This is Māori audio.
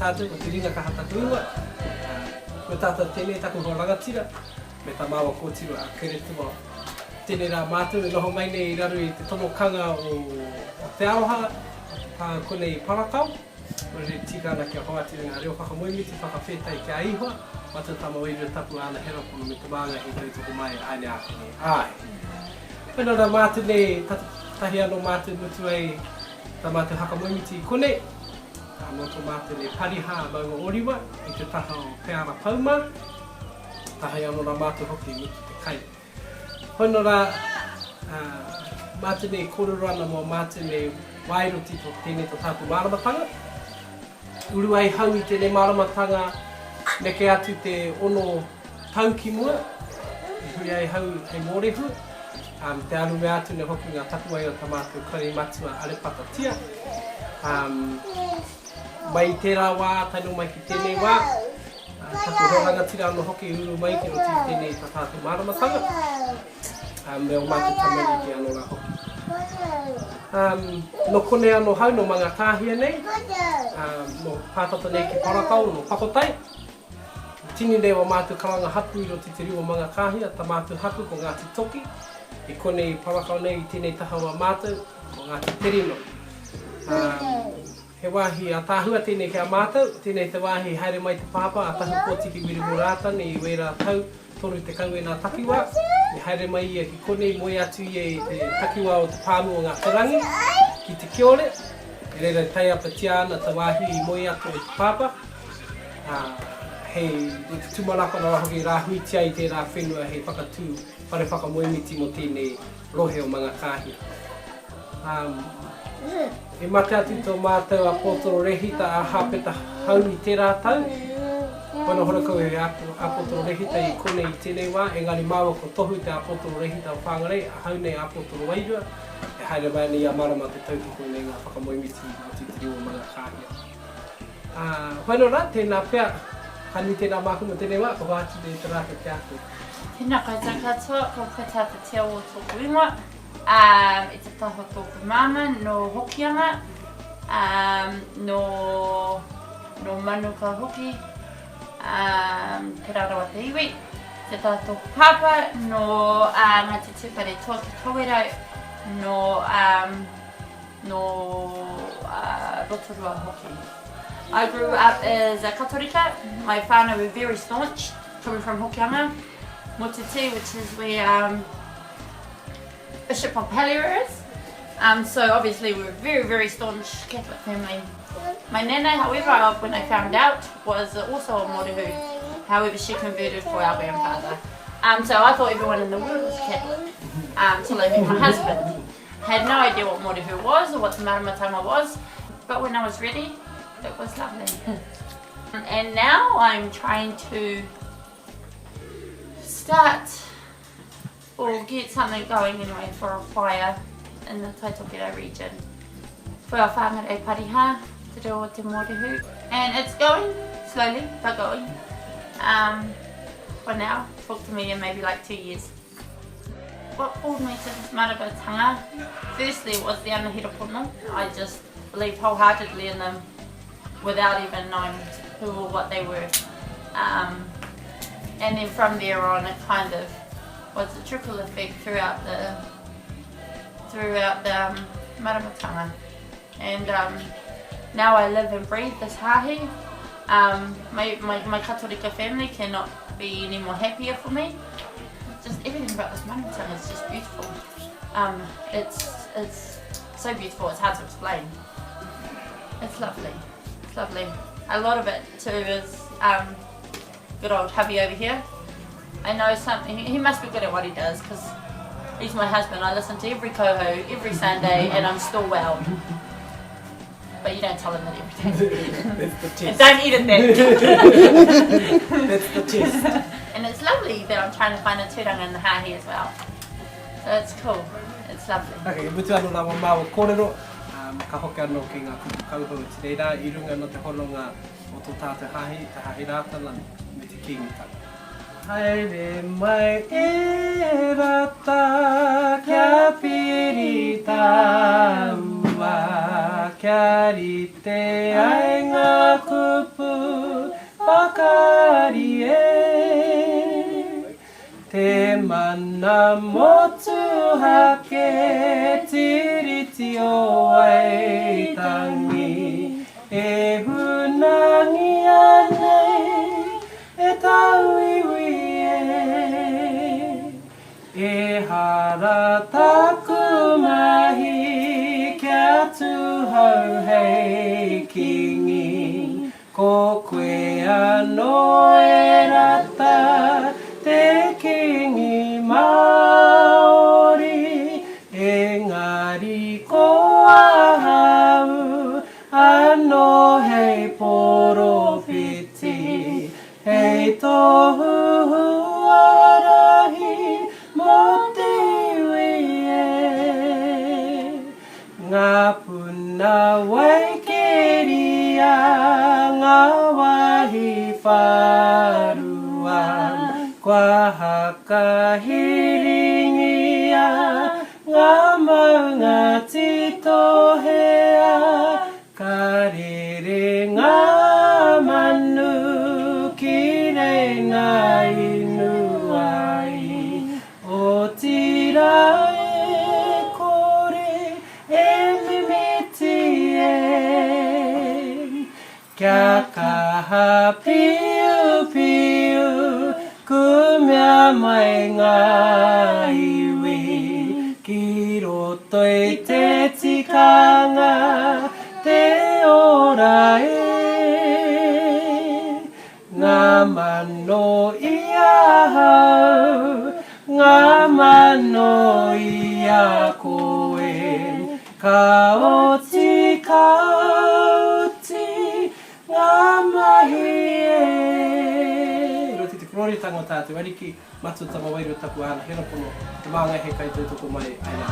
tātou, o te Ringakaha taku ingoa. Puataata tēnei taku ho rangatira, me tā māua kōtiro a keretua. Tēnei rā mātou, noho mai nei I raru I te tomokanga o te aroha, kone I parakau. Ore tikana kia hoatiri ngā reo whakamoimi, te whakawhetai kia ihoa. Mātou tama Wairua tapu ana hera pono me te mānga I tau toko mai aine ake nei ai. Whenau rā mātou nei, tahi anō mātou mutu ai tā mātou hakamoimiti I kone. Tā moto mātou nei pariha maunga oriwa I te taha o Peara Pauma. Tahi anō rā mātou hoki mutu te kai. Whenau rā mātou nei korero ana mo mātou nei wairo tito tēnei to tātou māramatanga. Uru ai hau I tēnei māramatanga neke atu te ono tau ki mua. Hui ai hau hei Morehu. Te aru me atu ne hoki ngā tapu ai o tā mātou kare matua arepata tia. Mai tērā wā, taino mai ki tēnei wā. Taku horanga tira anō hoki uru mai ki roti tēnei tā tātou māramatanga. Me o mātou tamari ki anō rā hoki. No kone anō hau no manga tāhia nei. No pātata nei ki parakau no pakotai. Tini nei o mātou karanga hapu I roti te riwa manga kāhia, tā mātou hapu ko Ngāti Toki. I kone I parakau nei I tēnei taha wā mātou ko Ngāti Terino. He wāhi a tāhua tēnei kia mātou, tēnei te wāhi haere mai te pāpa, a tahu pōtiki Wairua rāta nei I wera tau, toru te kau e nā takiwā. I haere mai ia ki kone I moe atu ia I te takiwā o te pāmu o ngā terangi, ki te kiore. E reira tai apa tiana te wāhi I moe atu o te pāpa. Hei te tumaraka nā hoki rā huitia I tērā whenua hei whakatū whare whakamoemiti mo tēnei rohe o mga kāhia. E mate atu tō mātou Apotoro rehita a hāpeta hau I tērā tau. Whana horakau he Apotoro rehita I kone I tēnei wā, engari māua ko tohu te Apotoro rehita o Whangarei, a hau nei Apotoro Wairua. E haere mai nei a marama te tautoko nei ngā whakamoemiti mo te tiri o mga kāhia. Whana rā, tēnā pēr. Hani tēnā māku mo tēnei wā, ko wātu te rāka te aku. Tēnā koutou katoa, ko Puataata te o tōku ingoa. I te taha tōku māma, no hokianga, no manuka hoki, te rarawa te iwi, te taha tōku pāpa, no ngā te tūpare tōki korero, no rotorua hoki. I grew up as a katorika. My whānau were very staunch, coming from Hokianga, Motiti, which is where Bishop of Haliera is. So obviously we were a very, very staunch Catholic family. My nana, however, when I found out, was also a Morehu. However, she converted for our grandfather. So I thought everyone in the world was Catholic, till I met my husband. Had no idea what Morehu was or what the Maramatanga was, but when I was ready, it was lovely. And now I'm trying to start or get something going anyway for a fire in the Taitokera region. For our Whangarei pariha, te reo o te Morehu. And it's going slowly, but going. For now, talk to me in maybe like 2 years. What pulled me to this marabatanga, firstly was the anahira pono. I just believed wholeheartedly in them, without even knowing who or what they were. And then from there on it kind of was a trickle effect throughout the maramatanga. And now I live and breathe this hahi. My katorika family cannot be any more happier for me. Just everything about this maramatanga is just beautiful. It's so beautiful, it's hard to explain. It's lovely. Lovely. A lot of it too is good old hubby over here. I know something, he must be good at what he does because he's my husband. I listen to every coho every Sunday and I'm still well. But you don't tell him that every day. That's the test. And don't eat it then. That's the test. And it's lovely that I'm trying to find a tūranga in the hahi as well. So it's cool. It's lovely. Okay, mutu anō rā wā māua korero. Ka hoki anō ki ngā kauhau te reira I runga no te hononga o tō tātou hahi, te hahi rātana me te kingitanga. Haere mai e rata kia pirita ua kia rite ai ngā kupu kari e te mana motu hake tiriti o aitangi e hunangi anei e tau iwi e hara taku mahi kia tuhau hei kingi ko koe anō e rata te kingi Māori engari ko ahau anō hei poropiti hei tohu huarahi mo te iwi ngā puna waikeria ngā wahi wharua Kua haka hiringia ngā maunga titohea karere ngā manu ki rei ngā inu ai o tira e kore e mimiti e kia kaha piu piu kumea mai ngā iwi ki roto i te tikanga te ora e ngā mano i ahau ngā mano i a koe ka oti ngā mahi Rori tango tātou ariki, matu tama Wairua tapu ana, hena pono, te maanga he kai tōtoko mai aina.